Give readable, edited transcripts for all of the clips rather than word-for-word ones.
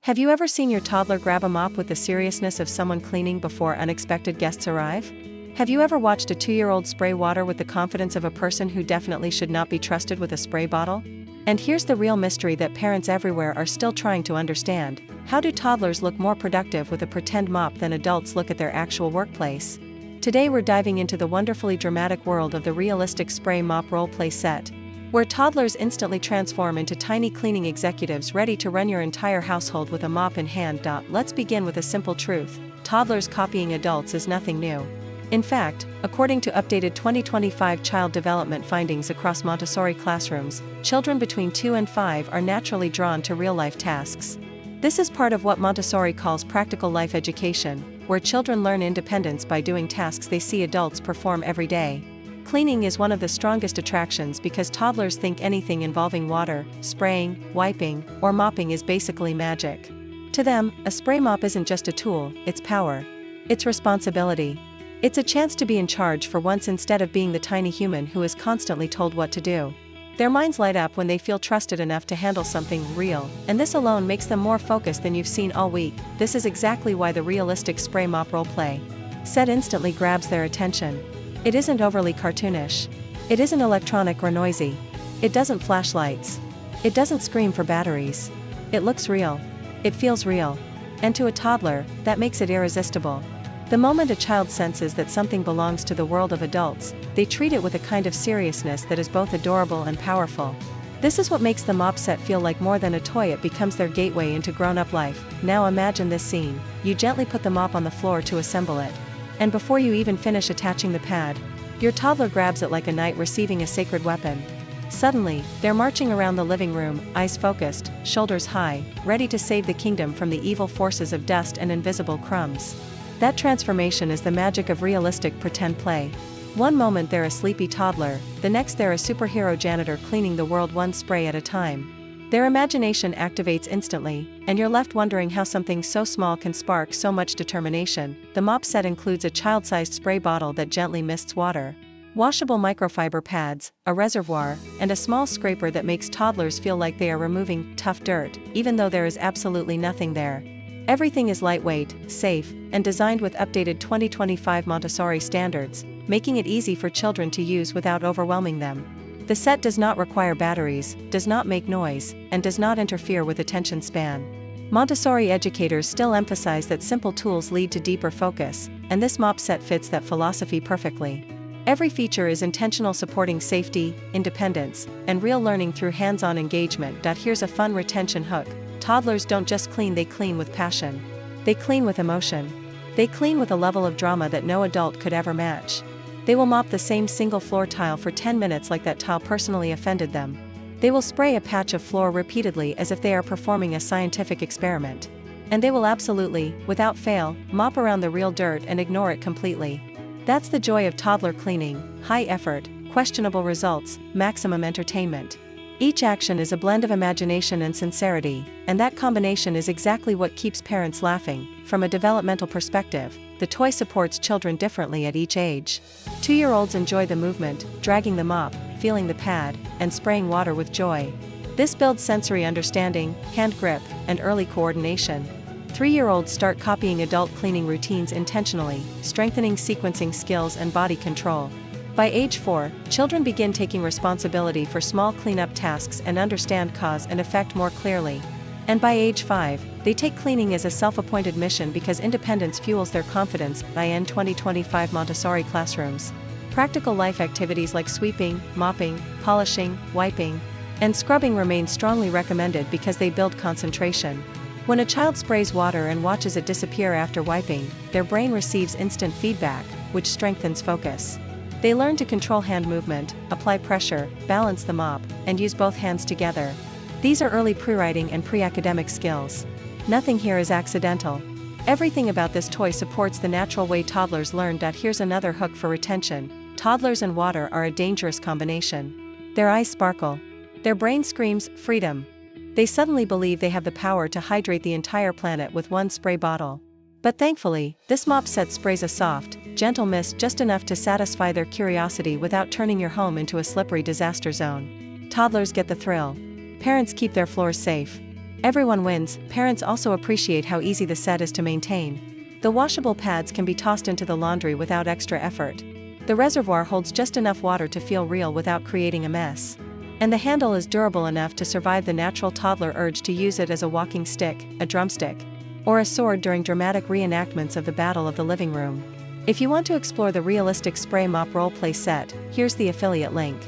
Have you ever seen your toddler grab a mop with the seriousness of someone cleaning before unexpected guests arrive? Have you ever watched a 2-year-old spray water with the confidence of a person who definitely should not be trusted with a spray bottle? And here's the real mystery that parents everywhere are still trying to understand. How do toddlers look more productive with a pretend mop than adults look at their actual workplace? Today we're diving into the wonderfully dramatic world of the realistic spray mop role-play set, where toddlers instantly transform into tiny cleaning executives ready to run your entire household with a mop in hand. Let's begin with a simple truth: toddlers copying adults is nothing new. In fact, according to updated 2025 child development findings across Montessori classrooms, children between 2 and 5 are naturally drawn to real-life tasks. This is part of what Montessori calls practical life education, where children learn independence by doing tasks they see adults perform every day. Cleaning is one of the strongest attractions because toddlers think anything involving water, spraying, wiping, or mopping is basically magic. To them, a spray mop isn't just a tool, it's power. It's responsibility. It's a chance to be in charge for once instead of being the tiny human who is constantly told what to do. Their minds light up when they feel trusted enough to handle something real, and this alone makes them more focused than you've seen all week. This is exactly why the realistic spray mop role-play set instantly grabs their attention. It isn't overly cartoonish. It isn't electronic or noisy. It doesn't flash lights. It doesn't scream for batteries. It looks real. It feels real. And to a toddler, that makes it irresistible. The moment a child senses that something belongs to the world of adults, they treat it with a kind of seriousness that is both adorable and powerful. This is what makes the mop set feel like more than a toy. It becomes their gateway into grown-up life. Now imagine this scene: you gently put the mop on the floor to assemble it. And before you even finish attaching the pad, your toddler grabs it like a knight receiving a sacred weapon. Suddenly, they're marching around the living room, eyes focused, shoulders high, ready to save the kingdom from the evil forces of dust and invisible crumbs. That transformation is the magic of realistic pretend play. One moment they're a sleepy toddler, the next they're a superhero janitor cleaning the world one spray at a time. Their imagination activates instantly, and you're left wondering how something so small can spark so much determination. The mop set includes a child-sized spray bottle that gently mists water, washable microfiber pads, a reservoir, and a small scraper that makes toddlers feel like they are removing tough dirt, even though there is absolutely nothing there. Everything is lightweight, safe, and designed with updated 2025 Montessori standards, making it easy for children to use without overwhelming them. The set does not require batteries, does not make noise, and does not interfere with attention span. Montessori educators still emphasize that simple tools lead to deeper focus, and this mop set fits that philosophy perfectly. Every feature is intentional, supporting safety, independence, and real learning through hands-on engagement. Here's a fun retention hook: toddlers don't just clean, they clean with passion. They clean with emotion. They clean with a level of drama that no adult could ever match. They will mop the same single floor tile for 10 minutes like that tile personally offended them. They will spray a patch of floor repeatedly as if they are performing a scientific experiment. And they will absolutely, without fail, mop around the real dirt and ignore it completely. That's the joy of toddler cleaning: high effort, questionable results, maximum entertainment. Each action is a blend of imagination and sincerity, and that combination is exactly what keeps parents laughing. From a developmental perspective, the toy supports children differently at each age. 2-year-olds enjoy the movement, dragging the mop, feeling the pad, and spraying water with joy. This builds sensory understanding, hand grip, and early coordination. 3-year-olds start copying adult cleaning routines intentionally, strengthening sequencing skills and body control. By age 4, children begin taking responsibility for small cleanup tasks and understand cause and effect more clearly. And by age 5, they take cleaning as a self-appointed mission because independence fuels their confidence. In 2025 Montessori classrooms, practical life activities like sweeping, mopping, polishing, wiping, and scrubbing remain strongly recommended because they build concentration. When a child sprays water and watches it disappear after wiping, their brain receives instant feedback, which strengthens focus. They learn to control hand movement, apply pressure, balance the mop, and use both hands together. These are early pre-writing and pre-academic skills. Nothing here is accidental. Everything about this toy supports the natural way toddlers learn. Here's another hook for retention: toddlers and water are a dangerous combination. Their eyes sparkle. Their brain screams, freedom. They suddenly believe they have the power to hydrate the entire planet with one spray bottle. But thankfully, this mop set sprays a soft, gentle mist just enough to satisfy their curiosity without turning your home into a slippery disaster zone. Toddlers get the thrill. Parents keep their floors safe. Everyone wins. Parents also appreciate how easy the set is to maintain. The washable pads can be tossed into the laundry without extra effort. The reservoir holds just enough water to feel real without creating a mess. And the handle is durable enough to survive the natural toddler urge to use it as a walking stick, a drumstick, or a sword during dramatic reenactments of the Battle of the Living Room. If you want to explore the realistic spray mop role-play set, here's the affiliate link.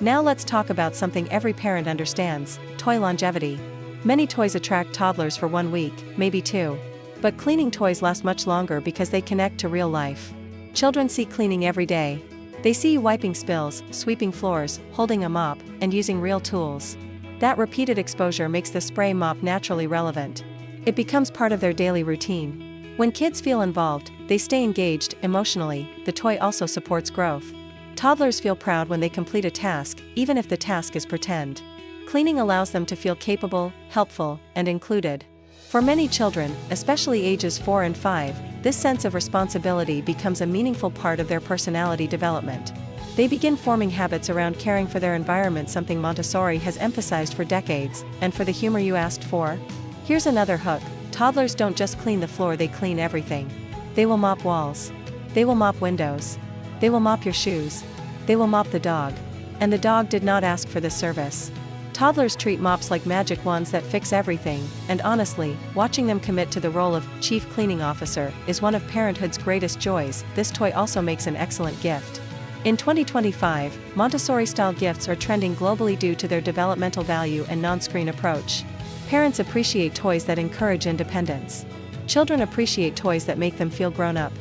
Now let's talk about something every parent understands: toy longevity. Many toys attract toddlers for 1 week, maybe 2. But cleaning toys last much longer because they connect to real life. Children see cleaning every day. They see you wiping spills, sweeping floors, holding a mop, and using real tools. That repeated exposure makes the spray mop naturally relevant. It becomes part of their daily routine. When kids feel involved, they stay engaged. Emotionally, the toy also supports growth. Toddlers feel proud when they complete a task, even if the task is pretend. Cleaning allows them to feel capable, helpful, and included. For many children, especially ages 4 and 5, this sense of responsibility becomes a meaningful part of their personality development. They begin forming habits around caring for their environment, something Montessori has emphasized for decades. And for the humor you asked for? Here's another hook. Toddlers don't just clean the floor, they clean everything. They will mop walls. They will mop windows. They will mop your shoes. They will mop the dog. And the dog did not ask for this service. Toddlers treat mops like magic wands that fix everything, and honestly, watching them commit to the role of chief cleaning officer is one of parenthood's greatest joys. This toy also makes an excellent gift. In 2025, Montessori-style gifts are trending globally due to their developmental value and non-screen approach. Parents appreciate toys that encourage independence. Children appreciate toys that make them feel grown up.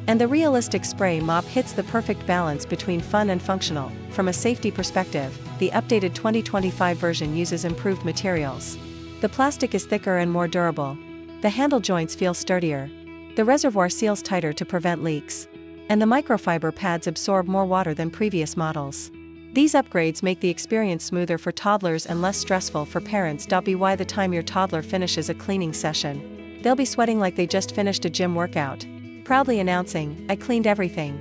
And the realistic spray mop hits the perfect balance between fun and functional. From a safety perspective, the updated 2025 version uses improved materials. The plastic is thicker and more durable. The handle joints feel sturdier. The reservoir seals tighter to prevent leaks. And the microfiber pads absorb more water than previous models. These upgrades make the experience smoother for toddlers and less stressful for parents. By the time your toddler finishes a cleaning session, they'll be sweating like they just finished a gym workout, proudly announcing, "I cleaned everything."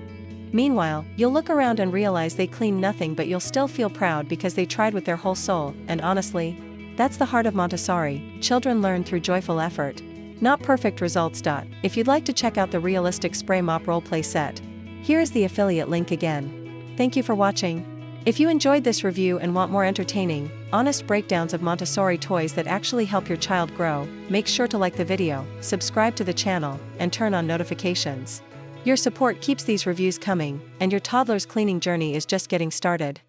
Meanwhile, you'll look around and realize they cleaned nothing, but you'll still feel proud because they tried with their whole soul. And honestly, that's the heart of Montessori. Children learn through joyful effort, not perfect results. If you'd like to check out the realistic spray mop roleplay set, here is the affiliate link again. Thank you for watching. If you enjoyed this review and want more entertaining, honest breakdowns of Montessori toys that actually help your child grow, make sure to like the video, subscribe to the channel, and turn on notifications. Your support keeps these reviews coming, and your toddler's cleaning journey is just getting started.